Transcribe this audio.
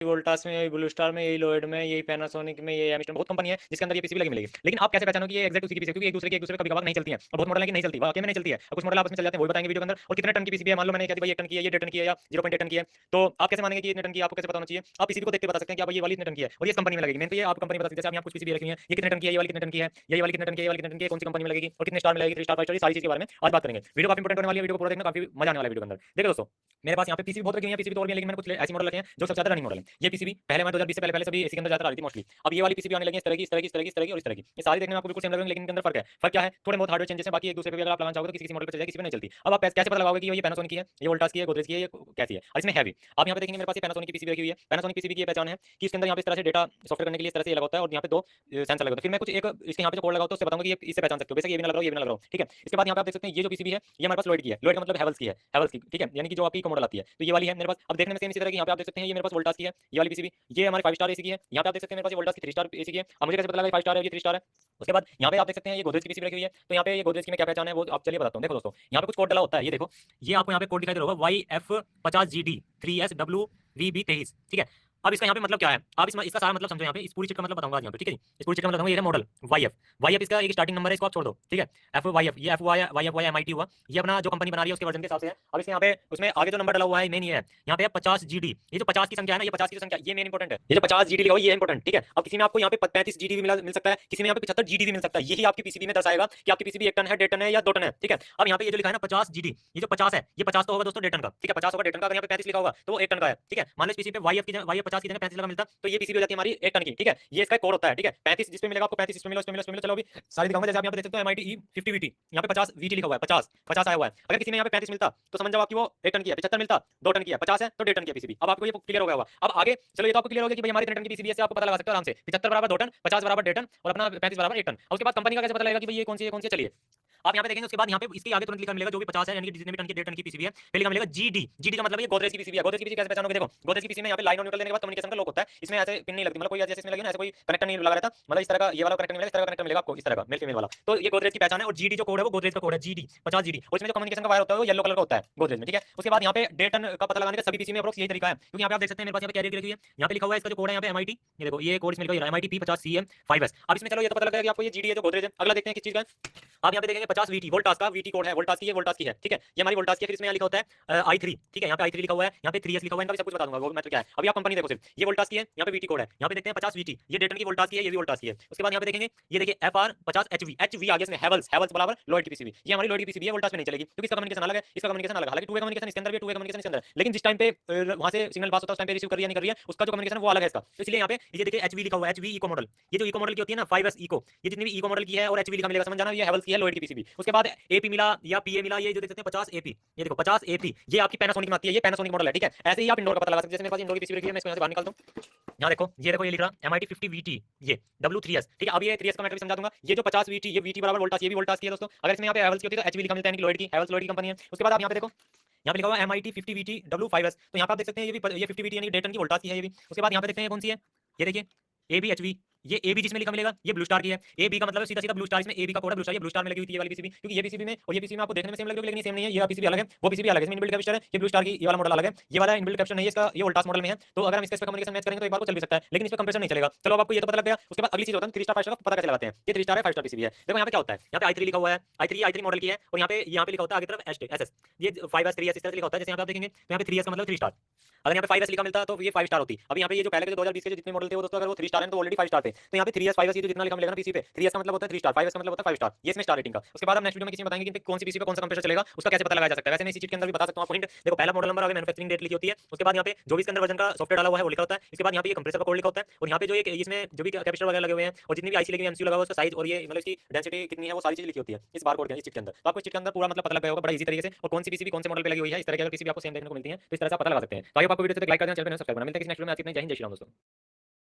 वोल्टास में, यही blue star में, यही लोएड में, यही पैनासोनिक में, यही एमिस्टन, बहुत कंपनी है जिसके अंदर ये पीसीबी लगी मिलेगी। लेकिन आप कैसे पहचानो कि ये एग्जैक्ट उसी की पीसीबी है? क्योंकि एक दूसरे कभी-कभार नहीं चलती है और बहुत मॉडल है कि नहीं चलती, वाकई में नहीं चलती है और कुछ मॉडल आपस में चल जाते हैं, वही बताएंगे वीडियो के अंदर। और कितने टन की पीसीबी है, मान लो मैंने कह दी भाई 1 टन की है, ये 1.5 टन की है या 0.8 टन की है, तो आप कैसे मानेंगे कि इतने टन की है? आपको कैसे पता होना चाहिए? आप पीसीबी को देखते बता सकते हैं कि आप ये वाली इतने टन की है और ये इस कंपनी में लगेगी। मेन तो ये आप कंपनी बता सकते हैं। जैसे आप यहाँ कुछ पीसीबी रखी हुई है, ये कितने टन की है, ये वाली कितने टन की है, ये वाली कितने टन की है, ये वाली कितने टन की है, कौन सी कंपनी में लगेगी और कितने स्टार में लगेगी, 3 स्टार 5 स्टार, ये सारी चीज़ के बारे में आज बात करेंगे। वीडियो काफी इंपॉर्टेंट होने वाली है, वीडियो को पूरा देखना, काफी मजा आने वाला है वीडियो के अंदर। देखिए दोस्तों, मेरे पास यहाँ पे पीसीबी बहुत रखी हुई है, पीसीबी तो और भी है, लेकिन मैंने कुछ ऐसे मॉडल रखे हैं जो सबसे ज्यादा रनिंग मॉडल है। ये पीसीबी पहले मैं 2020 से पहले सभी इसी के अंदर ज्यादा आ रही थी मोस्टली। अब ये वाली पीसीबी आने लगी है इस तरह की, इस तरह की, इस तरह की, इस तरह की और इस तरह की। ये सारी देखने में आपको बिल्कुल सेम लगेंगे, लेकिन इनके अंदर फर्क है। फर्क क्या है? थोड़े बहुत हार्डवेयर चेंजेस है, बाकी एक दूसरे पे भी अगर आप लगाना चाहोगे तो किसी मॉडल पे चल जाएगी, किसी पे नहीं चलती। अब आप कैसे पता लगाओगे कि ये पैनासोनिक की है, ये वोल्टास की है, गोदरेज की है, ये कैसी है? और इसमें है भी। आप यहाँ पे देखेंगे मेरे पास ये पैनासोनिक की पीसीबी रखी हुई है। पैनासोनिक पीसीबी की ये पहचान है कि इसके अंदर यहाँ पे इस तरह से डेटा सॉफ्टवेयर करने के लिए इस तरह से ये लगा होता है और यहाँ पे दो सेंसर लगे होते हैं। फिर मैं कुछ एक इसके यहाँ पे जो कोड लगा होता है उससे बताऊंगा कि ये इससे पहचान सकते हो। बेशक ये भी ना लग रहा हो, ये भी ना लग रहा हो, ठीक है। इसके बाद यहाँ पे आप देख सकते हैं ये जो पीसीबी है ये हमारे पास लॉयड की है। लॉयड का मतलब हैवेल्स की है, हैवेल्स की, ठीक है, यानी कि जो आपकी मॉडल आती है। तो ये वाली है मेरे पास। अब देखने में सेम इसी तरह की यहाँ पे आप देख सकते हैं, ये मेरे पास वोल्टास की है, ये वाली पीसीबी, ये हमारे 5 स्टार एसी की है। यहाँ पे आप देख सकते हैं मेरे पास ये वोल्टास की 3 स्टार एसी की है। अब मुझे कैसे पता लगा 5 स्टार है और ये 3 स्टार है? उसके बाद यहाँ पे आप देख सकते हैं ये गोदरेज की पीसीबी रखी हुई है। तो यहाँ पे ये गोदरेज की मैं क्या पहचान है वो आप चलिए बताता हूँ। देखो दोस्तों, यहाँ पे कुछ कोड डला होता है, ये देखो, ये आपको यहाँ पे कोड दिखाई दे रहा होगा YF50GD3SWVB23, ठीक है। अब इसका यहाँ पे मतलब क्या है, आप इसका सारा मतलब समझो। यहाँ पे इस पूरी चीज का मतलब बताऊंगा आज यहाँ पे, ठीक है जी। इस पूरी चीज का मतलब बताऊंगा। ये है मॉडल YF, YF इसका एक स्टार्टिंग नंबर है, इसको आप छोड़ दो, ठीक है। एफ वाई एफ, ये F Y Y F Y M I T हुआ, ये अपना जो कंपनी बना रही है उसके वर्जन के हिसाब से है। अब इसके यहाँ पे उसमें आगे जो नंबर डला हुआ है मेन ये है, यहाँ पे 50 GD, ये जो 50 की संख्या है ना, ये 50 की संख्या, ये मेन इंपॉर्टेंट है। ये जो 50 GD लिखा हुआ है ये इंपॉर्टेंट, ठीक है। अब किसी में आपको यहाँ पे 35 GD भी मिल सकता है, किसी में यहाँ पे 75 GD भी मिल सकता है। यही आपकी पीसीबी में दर्शाएगा कि आपकी पीसीबी 1 टन है, 1.5 टन है या 2 टन है, ठीक है। अब यहाँ पे ये जो लिखा है ना 50 GD, ये जो 50 है, ये 50 तो होगा दोस्तों 1.5 टन का, ठीक है। 50 होगा 1.5 टन का। अगर यहाँ पे 35 लिखा होगा तो वो 1 टन का है, ठीक है। मान लो इस पीसीबी पे वाई एफ की वाई एफ 50 की जगह 35 लगा मिलता तो ये पीसीबी हो जाती है हमारी 1 टन की, ठीक है। ये इसका कोड होता है, ठीक है। 35 जिस पे मिलेगा आपको 35, इस पे मिला, उस पे मिला, उस पे मिला। चलो अभी सारी दिखाऊंगा। जैसे आप यहाँ पे देख सकते हो MIT E50VT, यहाँ पे 50 VT लिखा हुआ है, 50 50 आया हुआ है। अगर किसी में यहाँ पे 35 मिलता तो समझ जाओ आपकी वो 1 टन की है, 75 मिलता 2 टन की है, 50 है तो 1.5 टन की है पीसीबी। अब आपको ये क्लियर हो गया होगा। अब आगे चलो, ये तो आपको क्लियर हो गया कि भाई हमारी 3 टन की पीसीबी है, आपको पता लगा सकते हो आराम से। 75 बराबर 2 टन, 50 बराबर 1.5 टन और अपना 35 बराबर 1 टन। और उसके बाद कंपनी का कैसे पता लगेगा कि भाई ये कौन सी है, कौन सी है? चलिए आप यहाँ पे देखेंगे। उसके बाद यहाँ पे इसके आगे तुरंत लिखा मिलेगा जो भी 50 है, यानी कि जितने भी टन की 1.5 टन की पीसीबी है, फिर लिखा मिलेगा जीडी। जीडी का मतलब ये गोदरेज की पीसीबी है। गोदरेज की पीसीबी कैसे पहचानोगे? देखो, गोदरेज की पीसीबी में यहाँ पे लाइन और न्यूट्रल देने के बाद कम्युनिकेशन का लॉक होता है। इसमें ऐसे पिन नहीं लगती, मतलब कोई जैसे इसमें लगी ना, ऐसे कोई कनेक्टर नहीं लगा रहता, मतलब इस तरह का ये वाला कनेक्टर मिलेगा, इस तरह का कनेक्टर मिलेगा आपको, इस तरह का मेल फीमेल वाला। तो ये गोदरेज की पहचान है। और जीडी जो कोड है वो गोदरेज का कोड है, जीडी 50 GD। और इसमें जो कम्युनिकेशन का वायर होता है वो येलो कलर का होता है गोदरेज में, ठीक है। उसके बाद यहाँ पे 1.5 टन का पता लगाने का सभी पीसी में अप्रोक्स यही तरीका है। क्योंकि यहाँ पे आप देख सकते हैं मेरे पास यहाँ पे कैरियर लिखी है, यहाँ पे लिखा हुआ है इसका जो कोड है यहाँ पे MIT, ये देखो ये कोड इसमें लिखा है MIT P50CM5S। अब इसमें चलो ये तो पता लगा कि आपको ये जीडी है जो गोदरेज है। अगला देखते हैं किस चीज का है। आप यहाँ पे देखेंगे 50 VT, वोल्टास का VT कोड है, वोल्टास की ये वोल्टास की है, ठीक है। ये हमारी वोल्टास की है। फिर इसमें यहाँ लिखा होता है i3, ठीक है। यहाँ पे i3 लिखा हुआ है, यहाँ पे 3s लिखा हुआ है, इनका भी सब कुछ बता दूंगा वो मतलब क्या है। अभी आप कंपनी देखो सिर्फ, ये वोल्टास की है, यहाँ पे VT कोड है, यहाँ पे देखते हैं 50 VT, ये 1.5 टन की वोल्टास की है, ये भी वोल्टास की है। उसके बाद यहाँ पे देखेंगे ये देखिए FR 50 HV, HV आगे इसमें हैवेल्स, हैवेल्स बराबर लॉयड की पीसीबी। ये हमारी लॉयड की पीसीबी है, वोल्टास में नहीं चलेगी क्योंकि इसका कम्युनिकेशन अलग है, इसका कम्युनिकेशन अलग है। हालांकि टू वे कम्युनिकेशन इसके अंदर भी, टू वे कम्युनिकेशन इसके अंदर, लेकिन जिस टाइम पे वहां से सिग्नल पास होता है उस टाइम पे रिसीव कर रही है नहीं कर रही है, उसका जो कम्युनिकेशन वो अलग है इसका। तो इसलिए यहाँ पे ये देखिए HV लिखा हुआ है, HV इको मॉडल। ये जो इको मॉडल की होती है ना 5S इको, ये जितनी भी इको मॉडल की है और HV लिखा मिलेगा, समझ जाना ये हैवेल्स की है, लॉयड की पीसीबी। उसके बाद AP मिला या PA मिला, ये जो देख सकते हैं 50 AP, ये देखो 50 AP, ये आपकी पैनासोनिक में आती है, ये पैनासोनिक मॉडल है, ठीक है। ऐसे ही आप इंडोर का पता लगा सकते हैं। जैसे मेरे पास इंडोर की पीसीबी रखी है, मैं इसको यहाँ से बाहर निकालता हूँ। यहाँ देखो, ये देखो, ये लिख रहा MIT 50VT, ये W3S, ठीक है। अब ये 3S का मैं कभी समझा दूंगा। ये जो 50 VT, ये VT बराबर वोल्टास, ये भी वोल्टास की है दोस्तों। अगर इसमें यहाँ पे हैवेल्स की होती है तो HV लिखा मिलता है, यानी कि लॉयड की, हैवेल्स लॉयड की कंपनी है। उसके बाद आप यहाँ पे देखो, यहाँ पे लिखा हुआ है MIT 50VT W5S, तो यहाँ पे आप देख सकते हैं ये 50VT यानी 1.5 टन की वोल्टास की है ये भी। उसके बाद यहाँ पे देखते हैं कौन सी है, ये देखिए AB HV, ये AB जिसमें लिखा मिलेगा ये ब्लू स्टार की है। AB का मतलब सीधा सीधा ब्लू स्टार, इसमें AB का कोड है ब्लू स्टार, ये ब्लू स्टार में लगी हुई थी ये वाली पीसीबी। क्योंकि ये पीसीबी में और ये पीसीबी में आपको देखने में सेम लगेगी, लेकिन सेम नहीं है, ये पीसीबी अलग है, वो पीसीबी अलग है। इसमें इनबिल्ट कैपेसिटर है, ये ब्लू स्टार की ये वाला मॉडल अलग है, ये वाला इनबिल्ट कैपेसिटर नहीं है इसका, ये वोल्टास मॉडल में है। तो अगर हम इसका कम्युनिकेशन मैच करेंगे तो एक बार को चल भी सकता है, लेकिन इसमें कंप्रेसर नहीं चलेगा। चलो अब आपको ये तो पता लग गया। उसके बाद अगली चीज होता है 3 स्टार 5 स्टार का पता कैसे लगाते हैं। ये 3 स्टार है 5 स्टार पीसीबी है। देखो यहाँ पे क्या होता है, यहाँ पे i3 लिखा हुआ है, i3 मॉडल की है, और यहाँ पे लिखा होता है आगे तरफ SS, ये 5S 3S इस तरह से लिखा होता है। जैसे यहाँ पे आप देखेंगे तो यहाँ पे 3S का मतलब 3 स्टार, अगर यहाँ पे 5S लिखा मिलता तो ये 5 स्टार होती। अभी यहाँ पे ये जो पहले के 2020 के जितने मॉडल थे वो दोस्तों अगर वो 3 स्टार हैं तो ऑलरेडी 5 स्टार थे। तो यहाँ पे 3S 5S ये जो जितना लिखा मिलेगा ना पीसी पे, 3S का मतलब होता है 3 स्टार, 5S का मतलब होता है 5 स्टार, ये इसमें स्टार रेटिंग का। उसके बाद हम नेक्स्ट वीडियो में किसी में बताएंगे कि कौन सी पीसी पे कौन सा कंप्रेसर चलेगा, उसका कैसे पता लगाया जा सकता है। वैसे मैं इसी चीज के अंदर भी बता सकता हूँ आपको हिंट। देखो पहला मॉडल नंबर आगे मैन्युफैक्चरिंग डेट लिखी होती है, उसके बाद यहाँ पे जो भी इसके अंदर वर्जन का सॉफ्टवेयर डाला हुआ है वो लिखा होता है। इसके बाद यहाँ पे ये कंप्रेसर का कोड लिखा होता है, और यहाँ पे जो एक इसमें जो भी कैपेसिटर वगैरह लगे हुए हैं और जितनी भी आईसी लगी हुई है, एमसीयू लगा हुआ है, उसका साइज और ये मतलब इसकी डेंसिटी कितनी है वो सारी चीज लिखी होती है इस बार कोड के इस चीज के अंदर। तो आपको इस चीज के अंदर पूरा मतलब पता लग गया होगा बड़ा इजी तरीके से, और कौन सी पीसीबी कौन से मॉडल पे लगी हुई है, इस तरह की अगर पीसीबी आपको सेम देखने को मिलती है तो इस तरह से आप पता लगा सकते हैं। तो आइए आपको वीडियो से लाइक कर देना, चैनल पे सब्सक्राइब करना। मिलते हैं किसी नेक्स्ट वीडियो में, आज इतना ही। जय हिंद, जय श्री राम दोस्तों।